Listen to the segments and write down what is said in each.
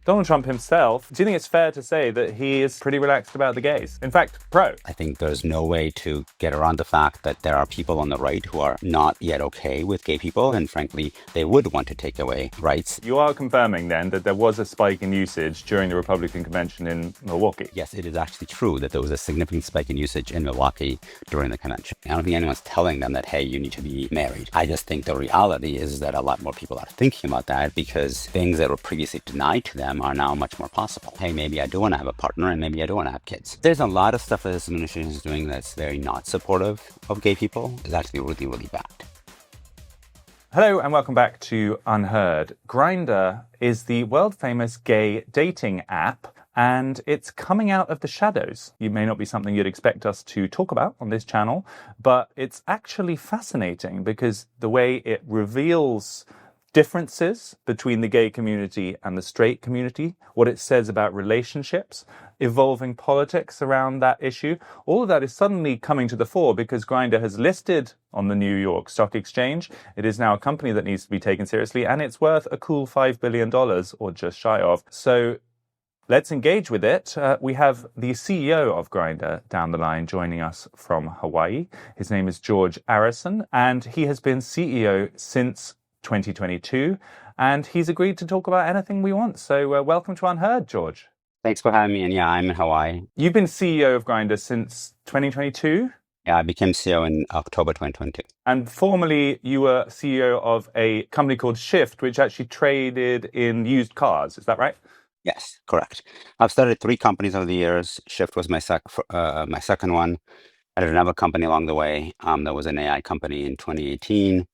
Donald Trump himself, do you think it's fair to say that he is pretty relaxed about the gays? In fact, pro. I think there's no way to get around the fact that there are people on the right who are not yet okay with gay people, and frankly, they would want to take away rights. You are confirming then that there was a spike in usage during the Republican convention in Milwaukee? Yes, it is actually true that there was a significant spike in usage in Milwaukee during the convention. I don't think anyone's telling them that, hey, you need to be married. I just think the reality is that a lot more people are thinking about that because things that were previously denied to them are now much more possible. Hey, maybe I do want to have a partner and maybe I do want to have kids. There's a lot of stuff that this administration is doing that's very not supportive of gay people. It's actually really, really bad. Hello and welcome back to UnHerd. Grindr is the world-famous gay dating app, and it's coming out of the shadows. It may not be something you'd expect us to talk about on this channel, but it's actually fascinating because the way it reveals differences between the gay community and the straight community, what it says about relationships, evolving politics around that issue, all of that is suddenly coming to the fore because Grindr has listed on the New York Stock Exchange. It is now a company that needs to be taken seriously, and it's worth a cool $5 billion, or just shy of. So let's engage with it. We have the CEO of Grindr down the line joining us from Hawaii. His name is George Arison, and he has been CEO since 2022, and he's agreed to talk about anything we want. So welcome to UnHerd, George. Thanks for having me. And yeah, I'm in Hawaii. You've been CEO of Grindr since 2022? Yeah, I became CEO in October 2022. And formerly, you were CEO of a company called Shift, which actually traded in used cars. Is that right? Yes, correct. I've started 3 companies over the years. Shift was my second one. I did another company along the way. That was an AI company in 2018.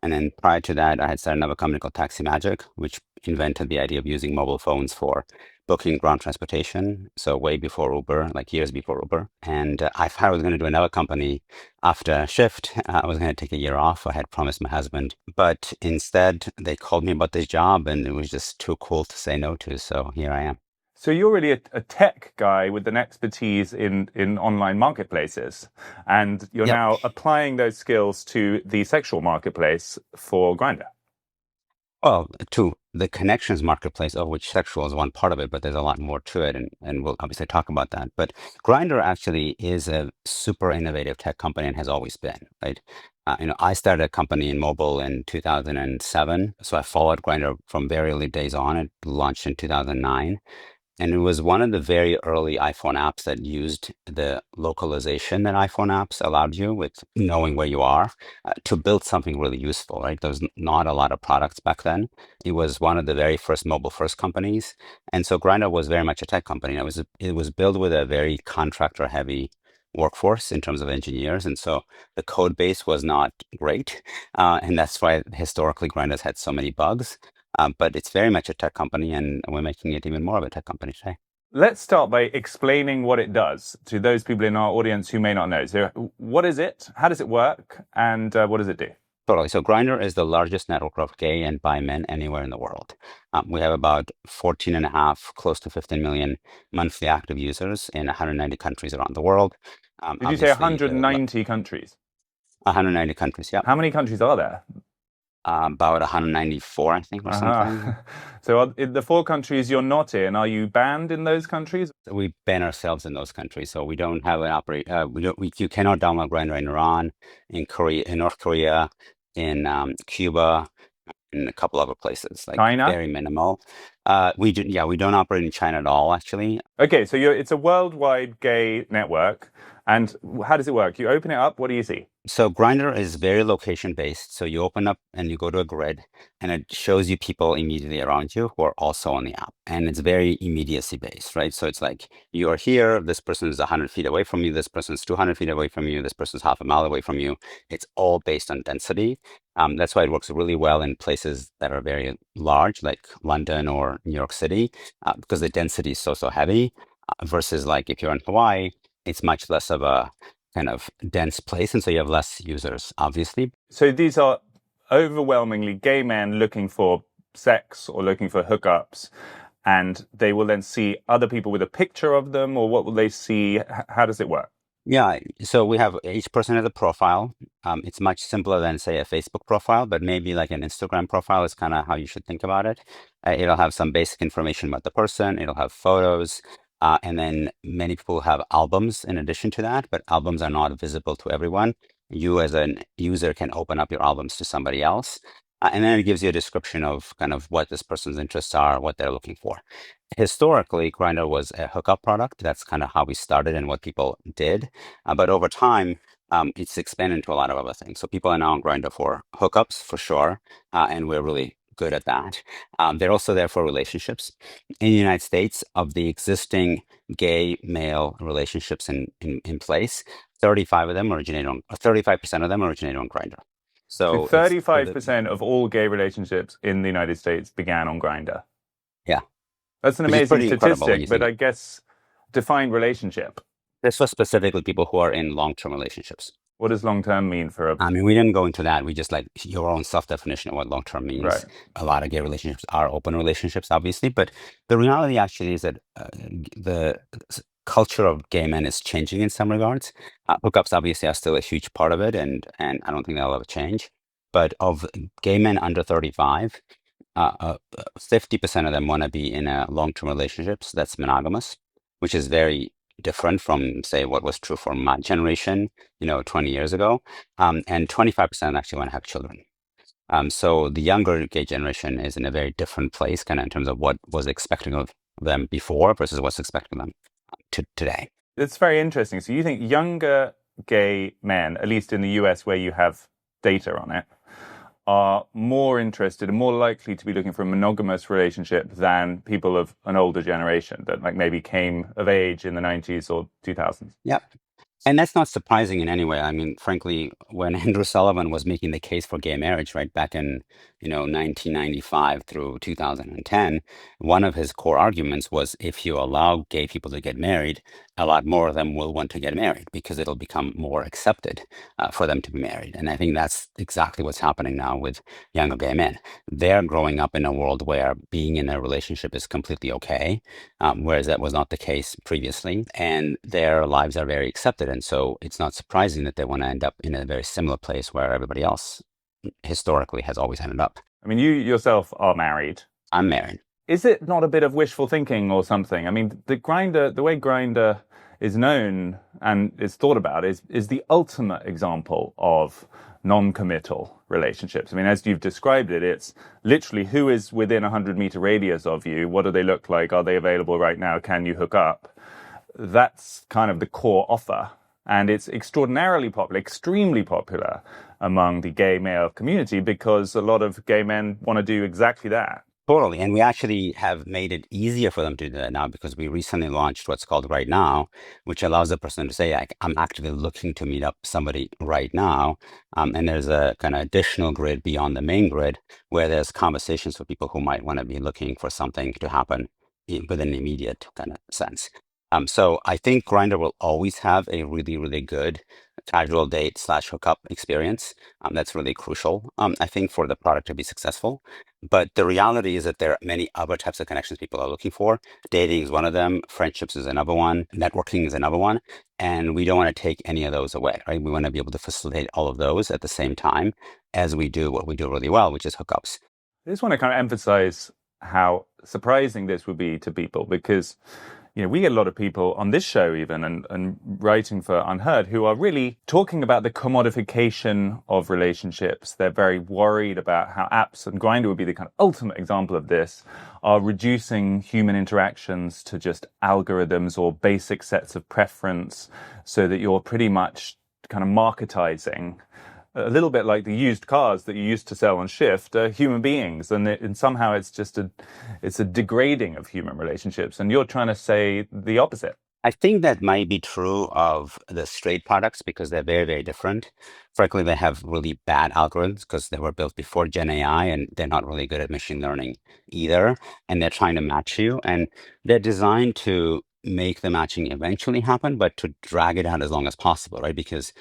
And then prior to that, I had started another company called Taxi Magic, which invented the idea of using mobile phones for booking ground transportation. So way before Uber, like years before Uber. And I thought I was going to do another company after Shift. I was going to take a year off. I had promised my husband. But instead, they called me about this job, and it was just too cool to say no to. So here I am. So you're really a tech guy with an expertise in online marketplaces, and you're Yep. now applying those skills to the sexual marketplace for Grindr. Well, to the connections marketplace, of which sexual is one part of it, but there's a lot more to it, and we'll obviously talk about that. But Grindr actually is a super innovative tech company and has always been, right? I started a company in mobile in 2007, so I followed Grindr from very early days on. It launched in 2009. And it was one of the very early iPhone apps that used the localization that iPhone apps allowed you with knowing where you are to build something really useful, right? There was not a lot of products back then. It was one of the very first mobile first companies. And so Grindr was very much a tech company. It was built with a very contractor heavy workforce in terms of engineers. And so the code base was not great. And that's why historically Grindr's had so many bugs. But it's very much a tech company, and we're making it even more of a tech company today. Let's start by explaining what it does to those people in our audience who may not know. So what is it? How does it work? And what does it do? Totally. So Grindr is the largest network of gay and bi men anywhere in the world. We have about 14 and a half, close to 15 million monthly active users in 190 countries around the world. Did you say 190 countries? 190 countries, yeah. How many countries are there? About 194, I think, or something. So the 4 countries you're not in, are you banned in those countries? We ban ourselves in those countries, so we don't have an you cannot download Grindr in Iran, in Korea, in North Korea, in Cuba, and a couple other places, like China? Very minimal. We don't operate in China at all, actually. Okay, so it's a worldwide gay network. And how does it work? You open it up, what do you see? So Grindr is very location based. So you open up and you go to a grid, and it shows you people immediately around you who are also on the app. And it's very immediacy based, right? So it's like you are here, this person is 100 feet away from you, this person's 200 feet away from you, this person's half a mile away from you. It's all based on density. That's why it works really well in places that are very large, like London or New York City, because the density is so heavy. Versus like if you're in Hawaii, it's much less of a kind of dense place, and so you have less users, obviously. So these are overwhelmingly gay men looking for sex or looking for hookups, and they will then see other people with a picture of them, or what will they see? How does it work? Yeah, so we have each person has a profile. It's much simpler than, say, a Facebook profile, but maybe like an Instagram profile is kind of how you should think about it. It'll have some basic information about the person, it'll have photos, and then many people have albums in addition to that, but albums are not visible to everyone. You, as an user, can open up your albums to somebody else. And then it gives you a description of kind of what this person's interests are, what they're looking for. Historically, Grindr was a hookup product. That's kind of how we started and what people did. But over time, it's expanded into a lot of other things. So people are now on Grindr for hookups for sure, and we're really good at that. They're also there for relationships. In the United States, of the existing gay male relationships in place, 35 of them originate on, 35% of them originate on Grindr. So So it's 35% of all gay relationships in the United States began on Grindr. yeah, That's an which is amazing pretty incredible when you statistic, but think I guess define relationship. this was specifically people who are in long-term relationships. What does long term mean for a I mean, we didn't go into that. We just like your own self-definition of what long-term right? means. A lot of gay relationships are open relationships, obviously, but the reality actually is that the culture of gay men is changing in some regards. Hookups obviously are still a huge part of it, and I don't think that'll ever change. But of gay men under 35, 50% of them want to be in a long-term relationships that's monogamous, which is very different from, say, what was true for my generation, 20 years ago. And 25% actually want to have children. So the younger gay generation is in a very different place, kind of in terms of what was expecting of them before versus what's expecting them today. It's very interesting. So you think younger gay men, at least in the US where you have data on it, are more interested and more likely to be looking for a monogamous relationship than people of an older generation that like maybe came of age in the 90s or 2000s. Yep. And that's not surprising in any way. I mean, frankly, when Andrew Sullivan was making the case for gay marriage, right back in, 1995 through 2010, one of his core arguments was if you allow gay people to get married, a lot more of them will want to get married because it'll become more accepted for them to be married. And I think that's exactly what's happening now with younger gay men. They're growing up in a world where being in a relationship is completely okay, whereas that was not the case previously. And their lives are very accepted. And so it's not surprising that they want to end up in a very similar place where everybody else historically has always ended up. I mean, you yourself are married. I'm married. Is it not a bit of wishful thinking or something? I mean, the way Grindr is known and is thought about is the ultimate example of non-committal relationships. I mean, as you've described it, it's literally who is within a 100-meter radius of you? What do they look like? Are they available right now? Can you hook up? That's kind of the core offer. And it's extraordinarily popular, extremely popular among the gay male community because a lot of gay men want to do exactly that. Totally. And we actually have made it easier for them to do that now because we recently launched what's called Right Now, which allows the person to say, I'm actively looking to meet up somebody right now. And there's a kind of additional grid beyond the main grid where there's conversations for people who might want to be looking for something to happen within an immediate kind of sense. So I think Grindr will always have a really, really good casual date / hookup experience. That's really crucial, I think, for the product to be successful. But the reality is that there are many other types of connections people are looking for. Dating is one of them. Friendships is another one. Networking is another one. And we don't want to take any of those away, right? We want to be able to facilitate all of those at the same time as we do what we do really well, which is hookups. I just want to kind of emphasize how surprising this would be to people because we get a lot of people on this show even and writing for UnHerd who are really talking about the commodification of relationships. They're very worried about how apps, and Grindr would be the kind of ultimate example of this, are reducing human interactions to just algorithms or basic sets of preference so that you're pretty much kind of marketizing a little bit like the used cars that you used to sell on shift are human beings, and somehow it's just it's a degrading of human relationships. And you're trying to say the opposite. I think that might be true of the straight products because they're very, very different. Frankly, they have really bad algorithms because they were built before Gen AI and they're not really good at machine learning either. And they're trying to match you. And they're designed to make the matching eventually happen, but to drag it out as long as possible, right? Because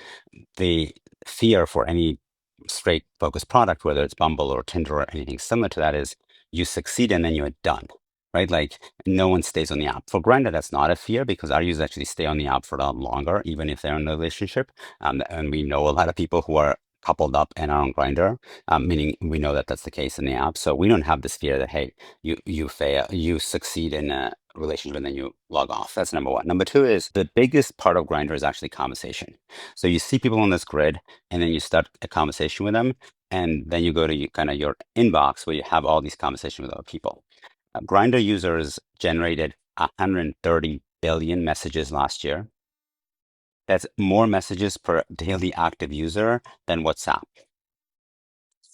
the fear for any straight focused product, whether it's Bumble or Tinder or anything similar to that, is you succeed and then you're done. right? Like no one stays on the app. For Grindr, that's not a fear because our users actually stay on the app for a lot longer, even if they're in a relationship. And we know a lot of people who are coupled up and are on Grindr, meaning we know that that's the case in the app. So we don't have this fear that, hey, you fail, you succeed in a relationship and then you log off. That's number one. Number two is the biggest part of Grindr is actually conversation. So you see people on this grid and then you start a conversation with them. And then you go to kind of your inbox where you have all these conversations with other people. Grindr users generated 130 billion messages last year. That's more messages per daily active user than WhatsApp.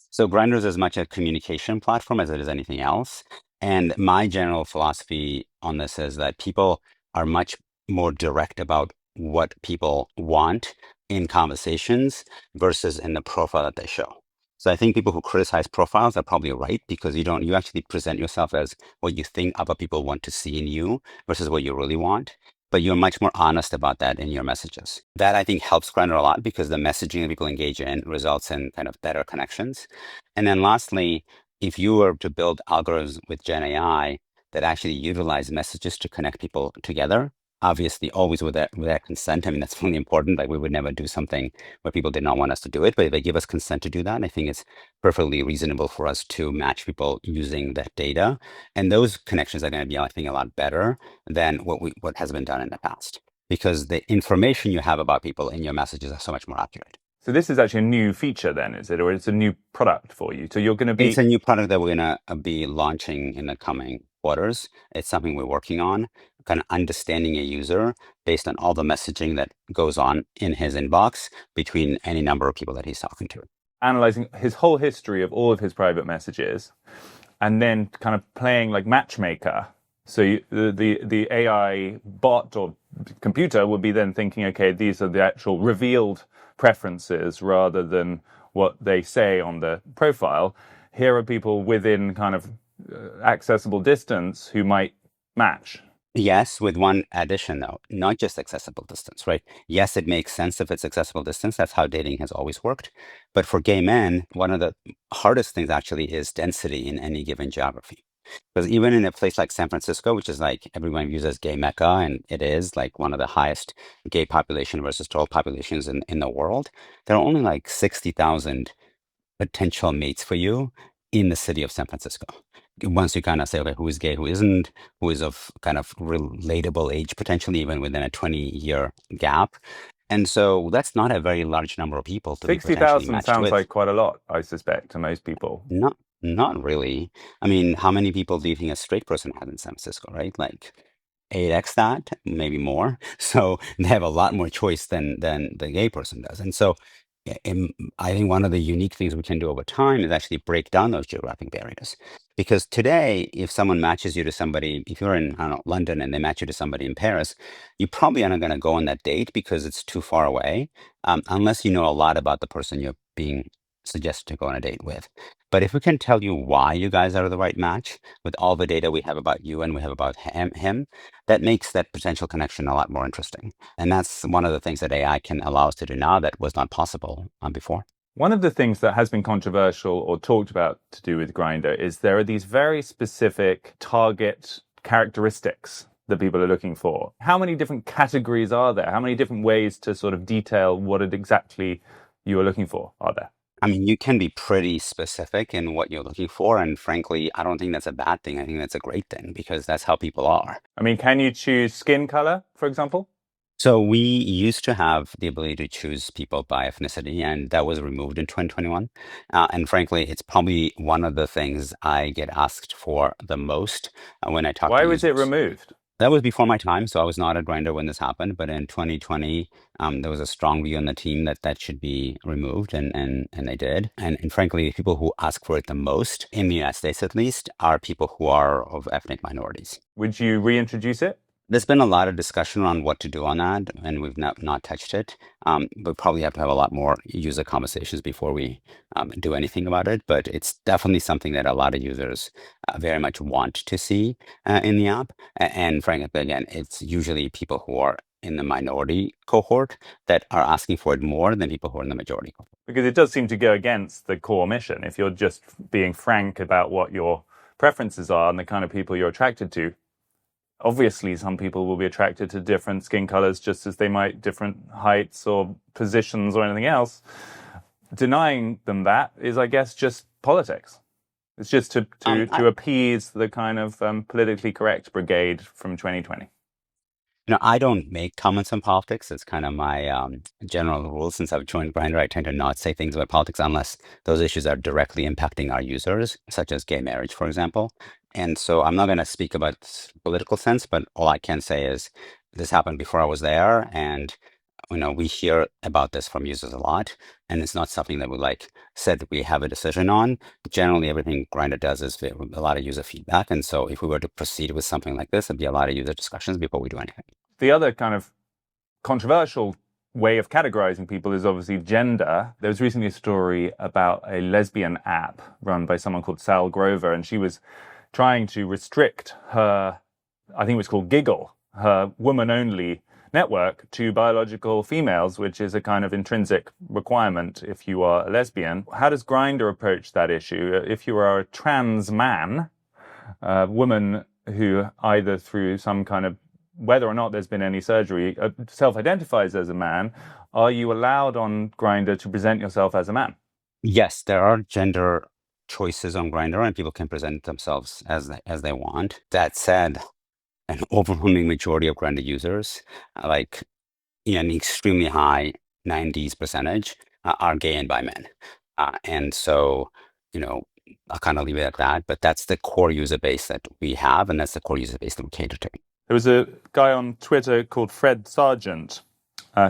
So Grindr is as much a communication platform as it is anything else. And my general philosophy on this is that people are much more direct about what people want in conversations versus in the profile that they show. So I think people who criticize profiles are probably right because you actually present yourself as what you think other people want to see in you versus what you really want. But you're much more honest about that in your messages. That I think helps Grindr a lot because the messaging that people engage in results in kind of better connections. And then lastly, if you were to build algorithms with Gen AI that actually utilize messages to connect people together, obviously always with their consent. I mean, that's really important. Like we would never do something where people did not want us to do it, but if they give us consent to do that, I think it's perfectly reasonable for us to match people using that data. And those connections are going to be, I think, a lot better than what has been done in the past because the information you have about people in your messages are so much more accurate. So this is actually a new feature then, is it? Or it's a new product for you? So you're going to be... It's a new product that we're going to be launching in the coming quarters. It's something we're working on, kind of understanding a user based on all the messaging that goes on in his inbox between any number of people that he's talking to. Analyzing his whole history of all of his private messages and then kind of playing like matchmaker. So the AI bot or computer would be then thinking, okay, these are the actual revealed preferences rather than what they say on the profile. Here are people within kind of accessible distance who might match. Yes, with one addition though, not just accessible distance, right? Yes, it makes sense if it's accessible distance. That's how dating has always worked. But for gay men, one of the hardest things actually is density in any given geography. Because even in a place like San Francisco, which is like everyone views as gay mecca, and it is like one of the highest gay population versus total populations in the world, there are only like 60,000 potential mates for you in the city of San Francisco. Once you kind of say, okay, who is gay, who isn't, who is of kind of relatable age, potentially even within a 20-year gap. And so that's not a very large number of people to be potentially 60,000 matched sounds with. like quite a lot, I suspect, to most people. Not really. I mean, how many people do you think a straight person has in San Francisco, right? Like 8x that, maybe more. So they have a lot more choice than the gay person does. And so I think one of the unique things we can do over time is actually break down those geographic barriers. Because today, if someone matches you to somebody, if you're in, I don't know, London and they match you to somebody in Paris, you probably aren't going to go on that date because it's too far away, unless you know a lot about the person you're being suggested to go on a date with. But if we can tell you why you guys are the right match with all the data we have about you and we have about him, that makes that potential connection a lot more interesting. And that's one of the things that AI can allow us to do now that was not possible before. One of the things that has been controversial or talked about to do with Grindr is there are these very specific target characteristics that people are looking for. How many different categories are there? How many different ways to sort of detail what it exactly you are looking for are there? I mean, you can be pretty specific in what you're looking for. And frankly, I don't think that's a bad thing. I think that's a great thing because that's how people are. I mean, can you choose skin color, for example? So we used to have the ability to choose people by ethnicity, and that was removed in 2021. And frankly, it's probably one of the things I get asked for the most when I talk to Why was it users. removed? That was before my time, so I was not at Grindr when this happened. But in 2020, there was a strong view on the team that that should be removed, and they did. And frankly, people who ask for it the most, in the United States at least, are people who are of ethnic minorities. Would you reintroduce it? There's been a lot of discussion on what to do on that, and we've not touched it. We probably have to have a lot more user conversations before we do anything about it. But it's definitely something that a lot of users very much want to see in the app. And frankly, again, it's usually people who are in the minority cohort that are asking for it more than people who are in the majority cohort. Because it does seem to go against the core mission. If you're just being frank about what your preferences are and the kind of people you're attracted to. Obviously, some people will be attracted to different skin colors just as they might different heights or positions or anything else. Denying them that is, I guess, just politics. It's just to appease the kind of politically correct brigade from 2020. I don't make comments on politics. It's kind of my general rule. Since I've joined Grindr, I tend to not say things about politics unless those issues are directly impacting our users, such as gay marriage, for example. And so I'm not going to speak about political sense, but all I can say is this happened before I was there, and we hear about this from users a lot, and it's not something that we said we have a decision on. Generally, everything Grindr does is a lot of user feedback, and so if we were to proceed with something like this, it'd be a lot of user discussions before we do anything. The other kind of controversial way of categorizing people is obviously gender. There was recently a story about a lesbian app run by someone called Sal Grover, and she was trying to restrict her, I think it was called Giggle, her woman-only network to biological females, which is a kind of intrinsic requirement if you are a lesbian. How does Grindr approach that issue? If you are a trans man, a woman who either through some kind of, whether or not there's been any surgery, self-identifies as a man, are you allowed on Grindr to present yourself as a man? Yes, there are gender choices on Grindr, and people can present themselves as they want. That said, an overwhelming majority of Grindr users, like an extremely high 90s percentage, are gay and bi men. And so, I'll kind of leave it at that. But that's the core user base that we have, and that's the core user base that we cater to. There was a guy on Twitter called Fred Sargent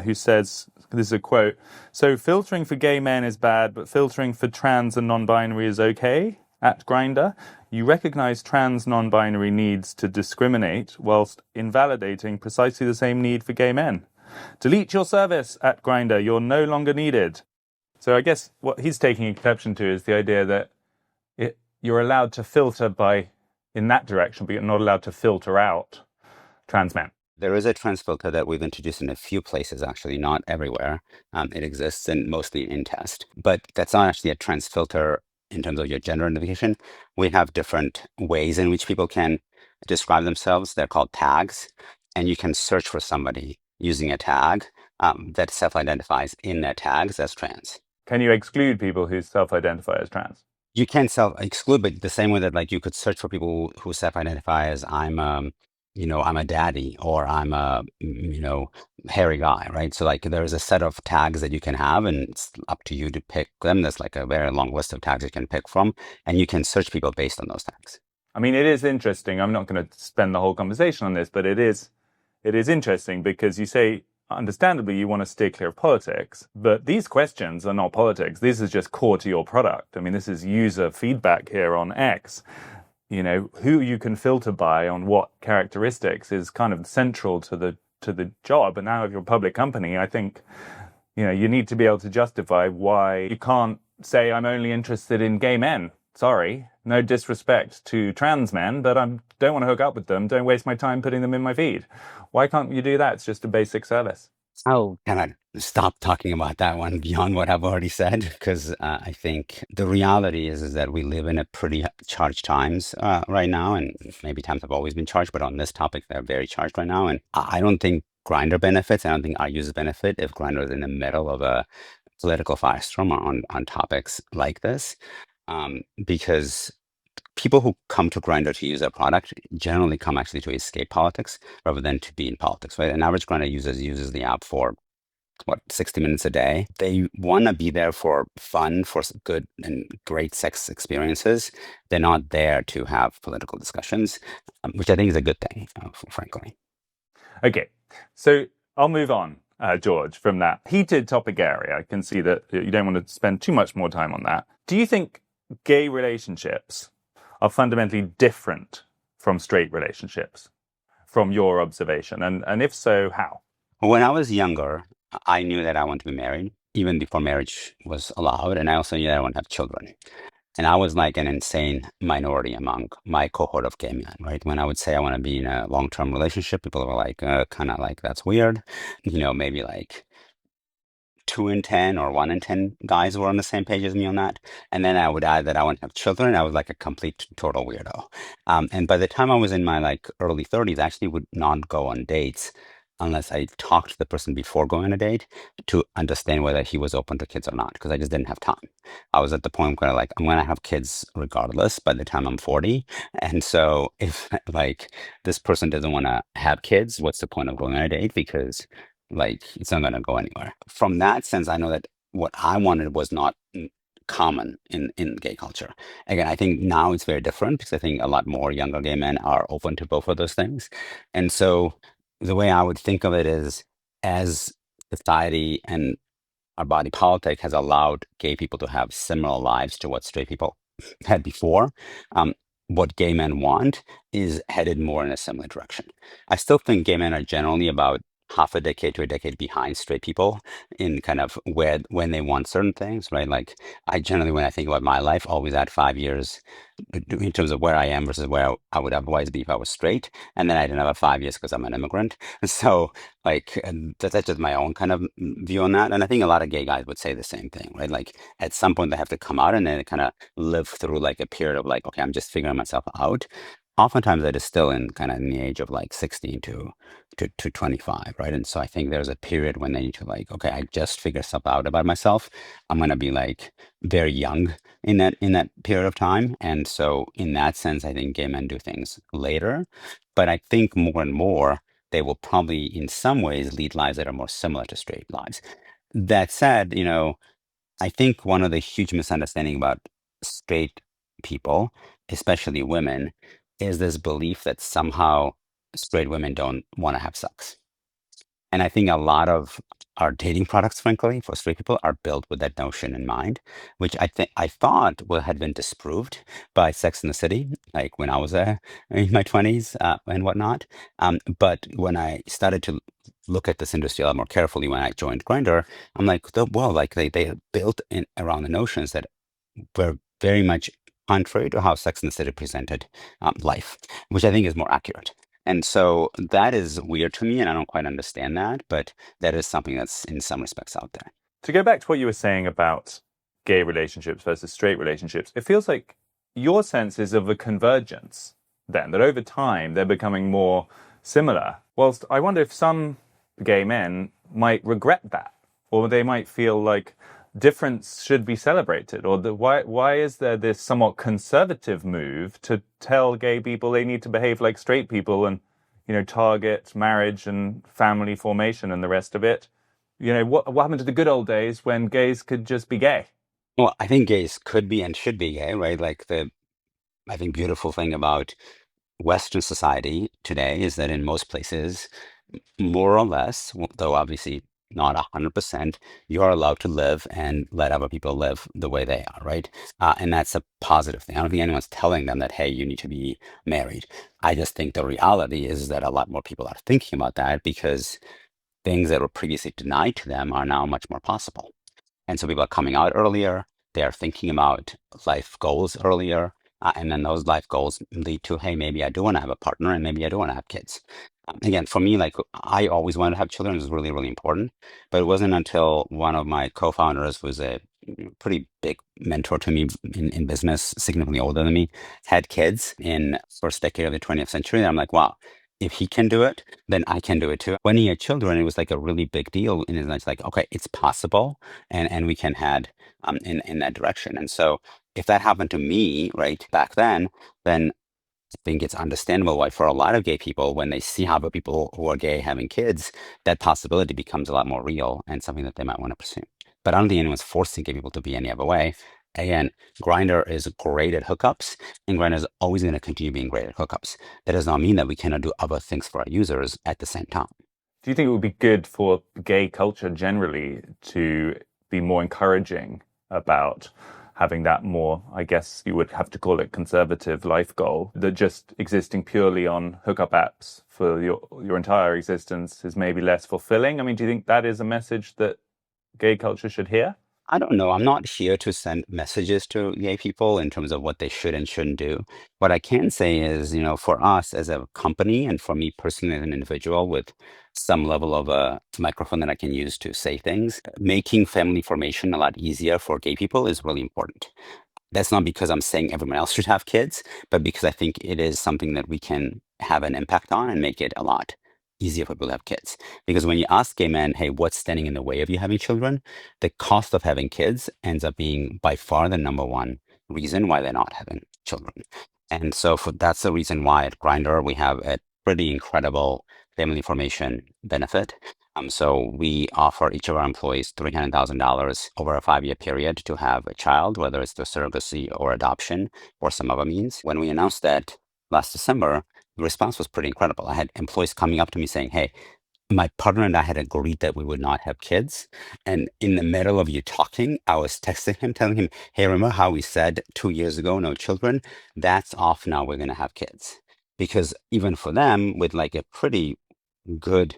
who says, this is a quote, "So filtering for gay men is bad, but filtering for trans and non-binary is okay at Grindr. You recognize trans non-binary needs to discriminate whilst invalidating precisely the same need for gay men. Delete your service at Grindr. You're no longer needed." So I guess what he's taking exception to is the idea that you're allowed to filter in that direction, but you're not allowed to filter out trans men. There is a trans filter that we've introduced in a few places, actually, not everywhere. It exists and mostly in test, but that's not actually a trans filter in terms of your gender identification. We have different ways in which people can describe themselves. They're called tags, and you can search for somebody using a tag that self-identifies in their tags as trans. Can you exclude people who self-identify as trans? You can self-exclude, but the same way that you could search for people who self-identify as I'm a daddy, or I'm a, hairy guy, right? So there's a set of tags that you can have, and it's up to you to pick them. There's a very long list of tags you can pick from, and you can search people based on those tags. I mean, it is interesting. I'm not going to spend the whole conversation on this, but it is interesting because you say, understandably, you want to stay clear of politics, but these questions are not politics. This is just core to your product. I mean, this is user feedback here on X. Who you can filter by on what characteristics is kind of central to the job. And now if you're a public company, I think, you need to be able to justify why you can't say, I'm only interested in gay men. Sorry, no disrespect to trans men, but I don't want to hook up with them. Don't waste my time putting them in my feed. Why can't you do that? It's just a basic service. Oh, can I stop talking about that one beyond what I've already said? Because I think the reality is that we live in a pretty charged times right now, and maybe times have always been charged, but on this topic, they're very charged right now. And I don't think Grindr benefits. I don't think our users benefit if Grindr is in the middle of a political firestorm on topics like this, because people who come to Grindr to use our product generally come actually to escape politics rather than to be in politics, right? An average Grindr uses the app for 60 minutes a day. They want to be there for fun, for good and great sex experiences. They're not there to have political discussions, which I think is a good thing, frankly. Okay, so I'll move on, George, from that heated topic area. I can see that you don't want to spend too much more time on that. Do you think gay relationships are fundamentally different from straight relationships, from your observation? And if so, how? When I was younger, I knew that I wanted to be married, even before marriage was allowed. And I also knew that I wanted to have children. And I was like an insane minority among my cohort of gay men, right? When I would say I want to be in a long-term relationship, people were like, kind of like, that's weird. Maybe 2 in 10 or 1 in 10 guys were on the same page as me on that. And then I would add that I want to have children. I was like a complete total weirdo. And by the time I was in my like early 30s, I actually would not go on dates unless I talked to the person before going on a date to understand whether he was open to kids or not, because I just didn't have time. I was at the point where like I'm gonna have kids regardless by the time I'm 40. And so if like this person doesn't want to have kids, what's the point of going on a date? Because like it's not gonna go anywhere. From that sense, I know that what I wanted was not common in gay culture. Again, I think now it's very different because I think a lot more younger gay men are open to both of those things. And so the way I would think of it is as society and our body politic has allowed gay people to have similar lives to what straight people had before. Um, what gay men want is headed more in a similar direction. I still think gay men are generally about half a decade to a decade behind straight people in kind of where when they want certain things, right? Like I generally, when I think about my life, always add 5 years in terms of where I am versus where I would otherwise be if I was straight. And then I didn't have 5 years because I'm an immigrant. So like and that's just my own kind of view on that. And I think a lot of gay guys would say the same thing, right? Like at some point they have to come out and then kind of live through like a period of like, okay, I'm just figuring myself out. Oftentimes that is still in kind of in the age of like 16 to 25, right? And so I think there's a period when they need to like, okay, I just figured stuff out about myself. I'm gonna be like very young in that period of time. And so in that sense, I think gay men do things later. But I think more and more they will probably in some ways lead lives that are more similar to straight lives. That said, I think one of the huge misunderstanding about straight people, especially women, is this belief that somehow straight women don't want to have sex. And I think a lot of our dating products, frankly, for straight people are built with that notion in mind, which I thought had been disproved by Sex in the City, like when I was in my 20s and whatnot. But when I started to look at this industry a lot more carefully when I joined Grindr, I'm like, well, like they built in around the notions that were very much contrary to how Sex and the City presented life, which I think is more accurate. And so that is weird to me, and I don't quite understand that, but that is something that's in some respects out there. To go back to what you were saying about gay relationships versus straight relationships, it feels like your sense is of a convergence then, that over time they're becoming more similar. Whilst I wonder if some gay men might regret that, or they might feel like difference should be celebrated, or why is there this somewhat conservative move to tell gay people they need to behave like straight people and target marriage and family formation and the rest of it? What happened to the good old days when gays could just be gay? Well, I think gays could be and should be gay, right? Like I think beautiful thing about Western society today is that in most places, more or less, though obviously not 100%, you are allowed to live and let other people live the way they are, right? And that's a positive thing. I don't think anyone's telling them that, hey, you need to be married. I just think the reality is that a lot more people are thinking about that because things that were previously denied to them are now much more possible. And so people are coming out earlier. They are thinking about life goals earlier. And then those life goals lead to, hey, maybe I do want to have a partner and maybe I do want to have kids. Again, for me, like I always wanted to have children. It was really, really important. But it wasn't until one of my co-founders was a pretty big mentor to me in business, significantly older than me, had kids in first decade of the 20th century. And I'm like, wow, if he can do it, then I can do it too. When he had children, it was like a really big deal. And it's like, okay, it's possible, and we can head in that direction. And so if that happened to me right back then I think it's understandable why for a lot of gay people, when they see other people who are gay having kids, that possibility becomes a lot more real and something that they might want to pursue. But I don't think anyone's forcing gay people to be any other way. Again, Grindr is great at hookups, and Grindr is always going to continue being great at hookups. That does not mean that we cannot do other things for our users at the same time. Do you think it would be good for gay culture generally to be more encouraging about having that more, I guess you would have to call it conservative life goal, that just existing purely on hookup apps for your entire existence is maybe less fulfilling? I mean, do you think that is a message that gay culture should hear? I don't know. I'm not here to send messages to gay people in terms of what they should and shouldn't do. What I can say is, for us as a company and for me personally as an individual with some level of a microphone that I can use to say things, making family formation a lot easier for gay people is really important. That's not because I'm saying everyone else should have kids, but because I think it is something that we can have an impact on and make it a lot easier for people to have kids. Because when you ask gay men, hey, what's standing in the way of you having children? The cost of having kids ends up being by far the number one reason why they're not having children. And so that's the reason why at Grindr we have a pretty incredible family formation benefit. So we offer each of our employees $300,000 over a 5-year period to have a child, whether it's through surrogacy or adoption or some other means. When we announced that last December, the response was pretty incredible. I had employees coming up to me saying, hey, my partner and I had agreed that we would not have kids. And in the middle of you talking, I was texting him, telling him, hey, remember how we said 2 years ago, no children? That's off now. We're going to have kids. Because even for them, with like a pretty good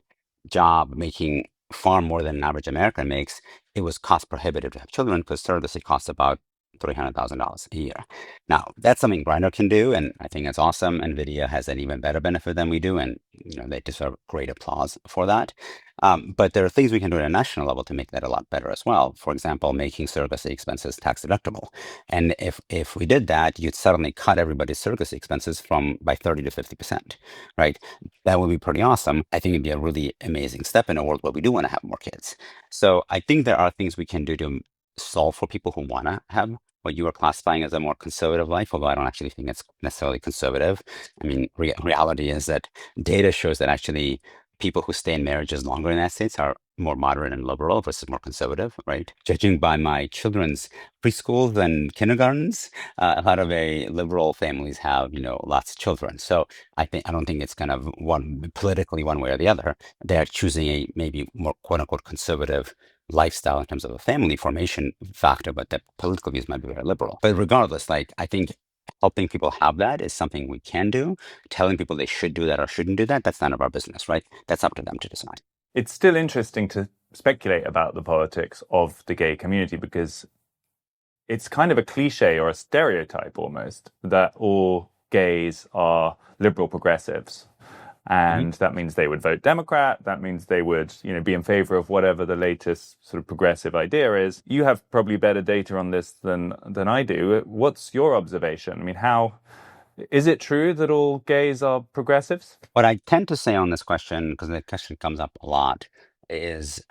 job making far more than an average American makes, it was cost prohibitive to have children because surrogacy costs about $300,000 a year. Now, that's something Grindr can do, and I think it's awesome. NVIDIA has an even better benefit than we do, and they deserve great applause for that. But there are things we can do at a national level to make that a lot better as well. For example, making surrogacy expenses tax deductible. And if we did that, you'd suddenly cut everybody's surrogacy expenses by 30 to 50%, right? That would be pretty awesome. I think it'd be a really amazing step in a world where we do want to have more kids. So I think there are things we can do to solve for people who want to have what you are classifying as a more conservative life, although I don't actually think it's necessarily conservative. I mean, reality is that data shows that actually people who stay in marriages longer in the United States are more moderate and liberal versus more conservative, right? Judging by my children's preschools and kindergartens, a lot of very liberal families have, lots of children. So I don't think it's kind of one politically one way or the other. They're choosing a maybe more quote unquote conservative lifestyle in terms of a family formation factor, but the political views might be very liberal. But regardless, like I think helping people have that is something we can do. Telling people they should do that or shouldn't do that, that's none of our business, right? That's up to them to decide. It's still interesting to speculate about the politics of the gay community because it's kind of a cliche or a stereotype almost that all gays are liberal progressives. And that means they would vote Democrat. That means they would, be in favor of whatever the latest sort of progressive idea is. You have probably better data on this than I do. What's your observation? I mean, is it true that all gays are progressives? What I tend to say on this question, because the question comes up a lot, is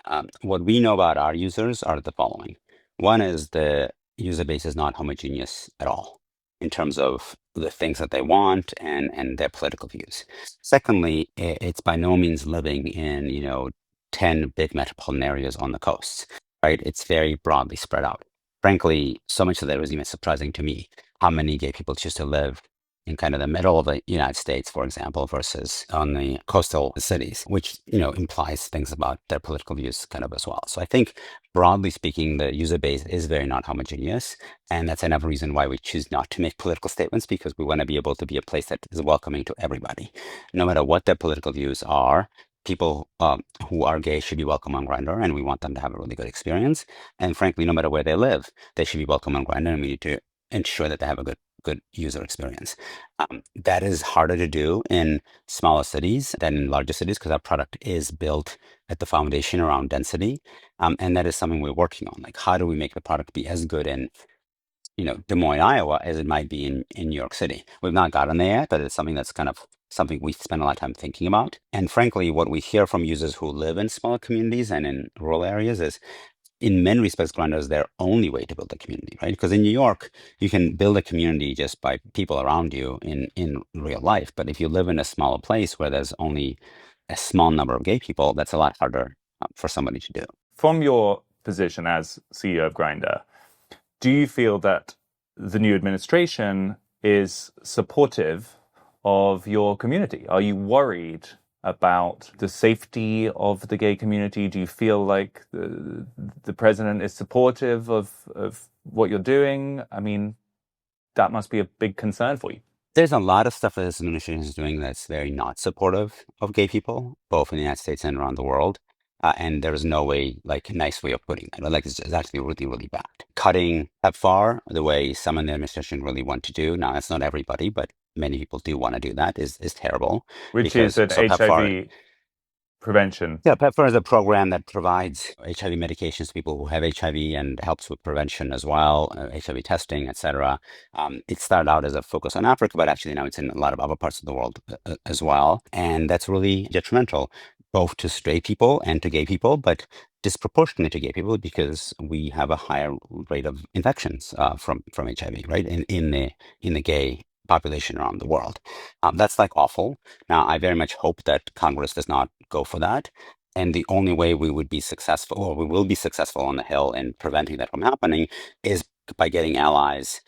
what we know about our users are the following. One is the user base is not homogeneous at all in terms of the things that they want and their political views. Secondly, it's by no means living in, 10 big metropolitan areas on the coast, right? It's very broadly spread out. Frankly, so much of that was even surprising to me, how many gay people choose to live in kind of the middle of the United States, for example, versus on the coastal cities, which, implies things about their political views kind of as well. So I think broadly speaking, the user base is very not homogeneous. And that's another reason why we choose not to make political statements, because we want to be able to be a place that is welcoming to everybody. No matter what their political views are, people who are gay should be welcome on Grindr, and we want them to have a really good experience. And frankly, no matter where they live, they should be welcome on Grindr, and we need to ensure that they have a good user experience. That is harder to do in smaller cities than in larger cities because our product is built at the foundation around density. And that is something we're working on. Like, how do we make the product be as good in, Des Moines, Iowa, as it might be in New York City? We've not gotten there yet, but it's something that's kind of something we spend a lot of time thinking about. And frankly, what we hear from users who live in smaller communities and in rural areas is, in many respects, Grindr is their only way to build a community, right? Because in New York, you can build a community just by people around you in real life. But if you live in a smaller place where there's only a small number of gay people, that's a lot harder for somebody to do. From your position as CEO of Grindr, do you feel that the new administration is supportive of your community? Are you worried about the safety of the gay community? Do you feel like the president is supportive of what you're doing? I mean, that must be a big concern for you. There's a lot of stuff that this administration is doing that's very not supportive of gay people, both in the United States and around the world. And there is no way, like, nice way of putting it. Like, it's actually really, really bad. Cutting PEPFAR the way some in the administration really want to do. Now, it's not everybody, but many people do want to do that is terrible. which is Because an so PEPFAR, HIV prevention. yeah, PEPFAR is a program that provides HIV medications to people who have HIV and helps with prevention as well, HIV testing, etc. It started out as a focus on Africa, but actually now it's in a lot of other parts of the world as well. And that's really detrimental, both to straight people and to gay people, but disproportionate to gay people because we have a higher rate of infections from HIV, right? In the gay population around the world. That's like awful. Now, I very much hope that Congress does not go for that. And the only way we would be successful, or we will be successful on the Hill in preventing that from happening, is by getting allies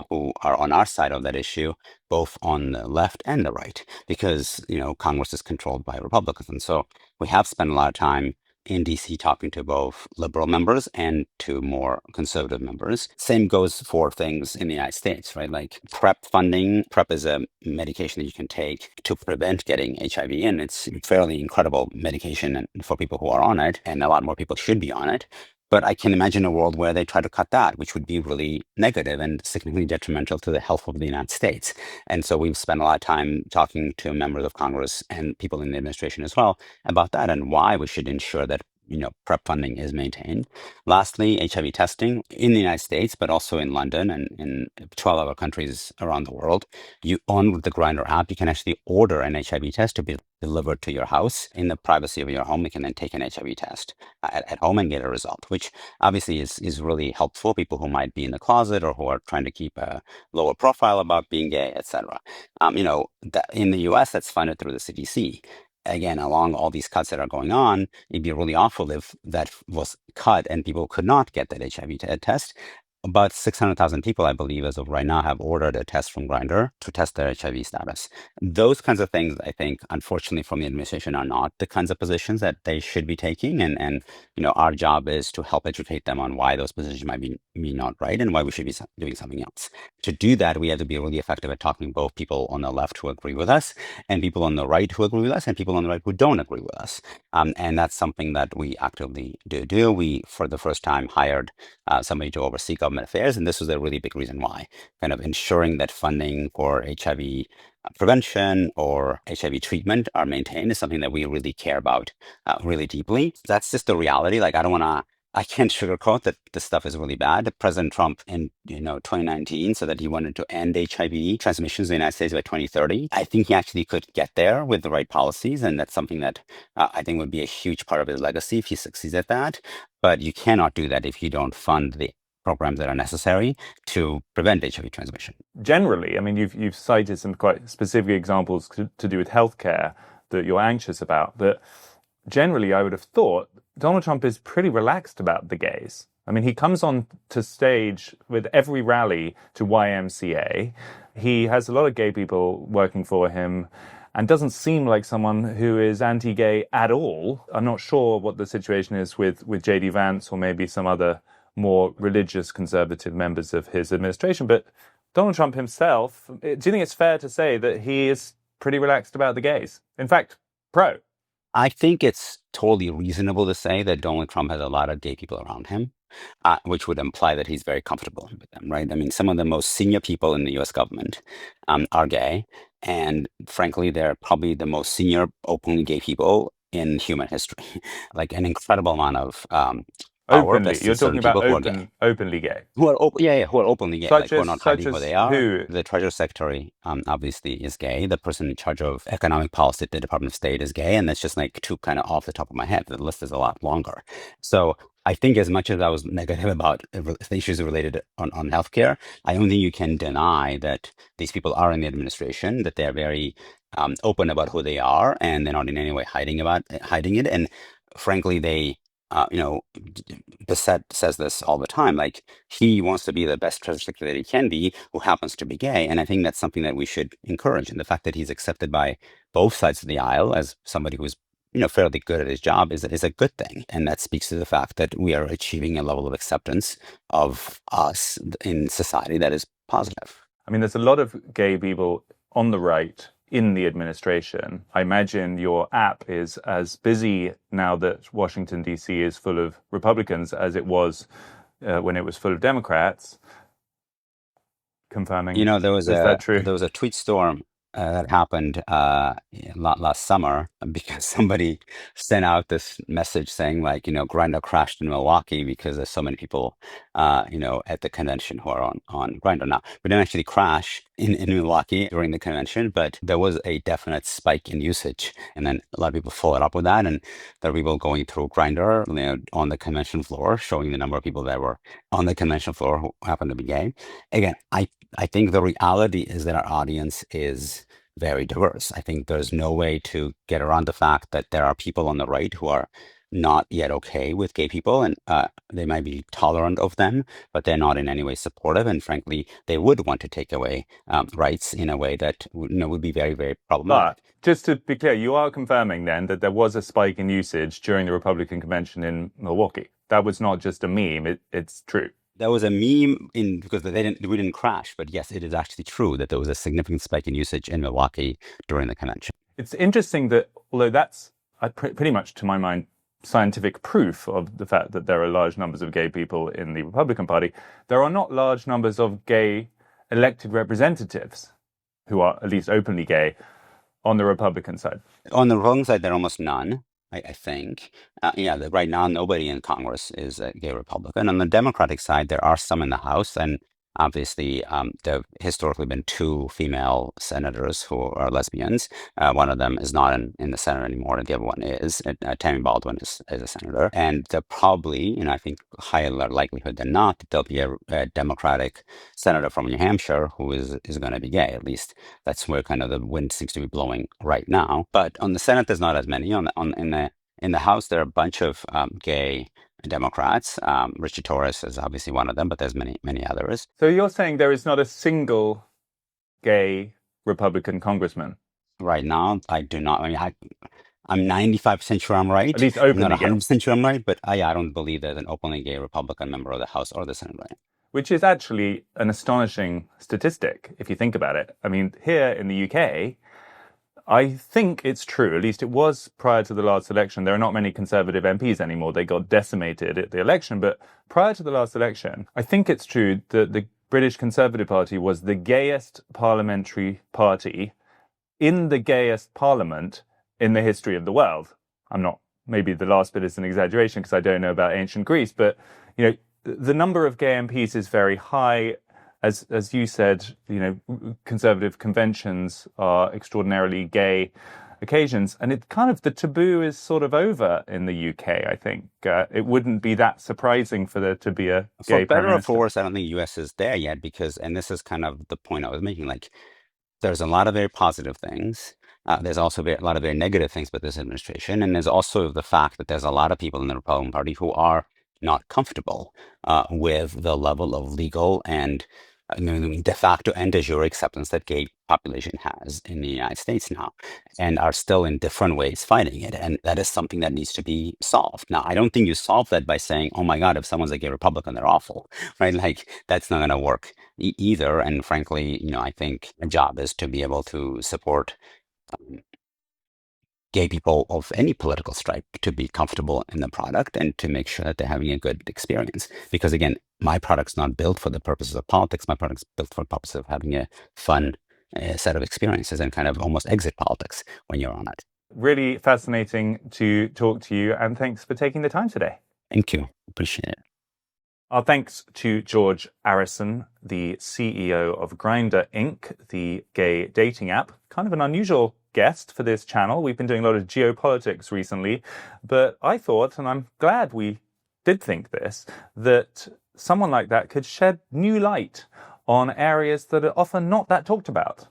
who are on our side of that issue, both on the left and the right, because Congress is controlled by Republicans, and so we have spent a lot of time in DC talking to both liberal members and to more conservative members. Same goes for things in the United States, right? Like PrEP funding. PrEP is a medication that you can take to prevent getting HIV, and it's a fairly incredible medication for people who are on it, and a lot more people should be on it. But I can imagine a world where they try to cut that, which would be really negative and significantly detrimental to the health of the United States. And so we've spent a lot of time talking to members of Congress and people in the administration as well about that and why we should ensure that PrEP funding is maintained. Lastly, HIV testing in the United States, but also in London and in 12 other countries around the world. You on the Grindr app, you can actually order an HIV test to be delivered to your house in the privacy of your home. You can then take an HIV test at home and get a result, which obviously is really helpful. People who might be in the closet or who are trying to keep a lower profile about being gay, etc. In the US, that's funded through the CDC. Again, along all these cuts that are going on, it'd be really awful if that was cut and people could not get that HIV test. About 600,000 people, I believe, as of right now, have ordered a test from Grindr to test their HIV status. Those kinds of things, I think, unfortunately, from the administration, are not the kinds of positions that they should be taking. And our job is to help educate them on why those positions might be not right and why we should be doing something else. To do that, we have to be really effective at talking to both people on the left who agree with us and people on the right who agree with us and people on the right who don't agree with us. And that's something that we actively do. We, for the first time, hired somebody to oversee government affairs, and this was a really big reason why, kind of ensuring that funding for HIV prevention or HIV treatment are maintained is something that we really care about really deeply. That's just the reality. Like, I can't sugarcoat that this stuff is really bad. President Trump in 2019 said that he wanted to end HIV transmissions in the United States by 2030. I think he actually could get there with the right policies, and that's something that I think would be a huge part of his legacy if he succeeds at that. But you cannot do that if you don't fund the programs that are necessary to prevent HIV transmission. Generally, I mean, you've cited some quite specific examples to do with healthcare that you're anxious about. That generally, I would have thought Donald Trump is pretty relaxed about the gays. I mean, he comes on to stage with every rally to YMCA. He has a lot of gay people working for him and doesn't seem like someone who is anti-gay at all. I'm not sure what the situation is with J.D. Vance or maybe some other more religious conservative members of his administration. But Donald Trump himself, do you think it's fair to say that he is pretty relaxed about the gays? In fact, pro. I think it's totally reasonable to say that Donald Trump has a lot of gay people around him, which would imply that he's very comfortable with them, right? I mean, some of the most senior people in the US government are gay. And frankly, they're probably the most senior openly gay people in human history. Like an incredible amount of Openly, you're talking about openly gay. Who are who are openly gay, like who are not hiding who they are. Who? The Treasury Secretary obviously is gay. The person in charge of economic policy at the Department of State is gay, and that's just like two kind of off the top of my head. The list is a lot longer. So I think as much as I was negative about the issues related on healthcare, I don't think you can deny that these people are in the administration, that they're very open about who they are, and they're not in any way hiding it. And frankly, they Bissett says this all the time, like he wants to be the best treasury secretary that he can be, who happens to be gay. And I think that's something that we should encourage. And the fact that he's accepted by both sides of the aisle as somebody who's fairly good at his job is a good thing. And that speaks to the fact that we are achieving a level of acceptance of us in society that is positive. I mean, there's a lot of gay people on the right in the administration. I imagine your app is as busy now that Washington, D.C. is full of Republicans as it was when it was full of Democrats. Confirming. You know, there Is that true? was a tweet storm that happened last summer because somebody sent out this message saying like, you know, Grindr crashed in Milwaukee because there's so many people, you know, at the convention who are on Grindr now. We didn't actually crash in Milwaukee during the convention, but there was a definite spike in usage, and then a lot of people followed up with that, and there were people going through Grindr, you know, on the convention floor, showing the number of people that were on the convention floor who happened to be gay. Again, I think the reality is that our audience is very diverse. I think there's no way to get around the fact that there are people on the right who are not yet okay with gay people, and they might be tolerant of them, but they're not in any way supportive. And frankly, they would want to take away rights in a way that would be very, very problematic. But just to be clear, you are confirming then that there was a spike in usage during the Republican convention in Milwaukee. That was not just a meme. It's true. There was a meme because we didn't crash, but yes, it is actually true that there was a significant spike in usage in Milwaukee during the convention. It's interesting that although that's pretty much, to my mind, scientific proof of the fact that there are large numbers of gay people in the Republican Party, there are not large numbers of gay elected representatives who are at least openly gay on the Republican side. On the Republican side, there are almost none. I think. Right now, nobody in Congress is a gay Republican. On the Democratic side, there are some in the House, and obviously, there have historically been two female senators who are lesbians. One of them is not in the Senate anymore, and the other one is. Tammy Baldwin is a senator. And there probably, I think higher likelihood than not, that there'll be a Democratic senator from New Hampshire who is going to be gay. At least that's where kind of the wind seems to be blowing right now. But on the Senate, there's not as many. In the House, there are a bunch of gay Democrats. Richie Torres is obviously one of them, but there's many others. So you're saying there is not a single gay Republican congressman? Right now, I do not. I mean, I'm 95% sure I'm right. At least openly I'm not 100% sure I'm right, but I don't believe there's an openly gay Republican member of the House or the Senate right now. Which is actually an astonishing statistic, if you think about it. I mean, here in the UK, I think it's true, at least it was prior to the last election. There are not many Conservative MPs anymore. They got decimated at the election. But prior to the last election, I think it's true that the British Conservative Party was the gayest parliamentary party in the gayest parliament in the history of the world. Maybe the last bit is an exaggeration because I don't know about ancient Greece, but, the number of gay MPs is very high. As you said, Conservative conventions are extraordinarily gay occasions, and it kind of, the taboo is sort of over in the UK. I think it wouldn't be that surprising for there to be a gay. For better or for worse, I don't think the US is there yet because, and this is kind of the point I was making, like there's a lot of very positive things. There's also a lot of very negative things about this administration, and there's also the fact that there's a lot of people in the Republican Party who are not comfortable with the level of legal and de facto and de jure acceptance that gay population has in the United States now, and are still in different ways fighting it. And that is something that needs to be solved. Now, I don't think you solve that by saying, oh my God, if someone's a gay Republican, they're awful, right? Like that's not going to work either. And frankly, I think my job is to be able to support gay people of any political stripe to be comfortable in the product and to make sure that they're having a good experience. Because again, my product's not built for the purposes of politics. My product's built for the purpose of having a fun set of experiences and kind of almost exit politics when you're on it. Really fascinating to talk to you, and thanks for taking the time today. Thank you. Appreciate it. Our thanks to George Arison, the CEO of Grindr Inc., the gay dating app. Kind of an unusual guest for this channel. We've been doing a lot of geopolitics recently, but I thought, and I'm glad we did think this, that someone like that could shed new light on areas that are often not that talked about.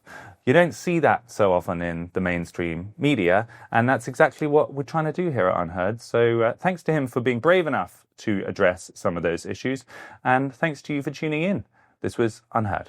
You don't see that so often in the mainstream media, and that's exactly what we're trying to do here at UnHerd. So thanks to him for being brave enough to address some of those issues, and thanks to you for tuning in. This was UnHerd.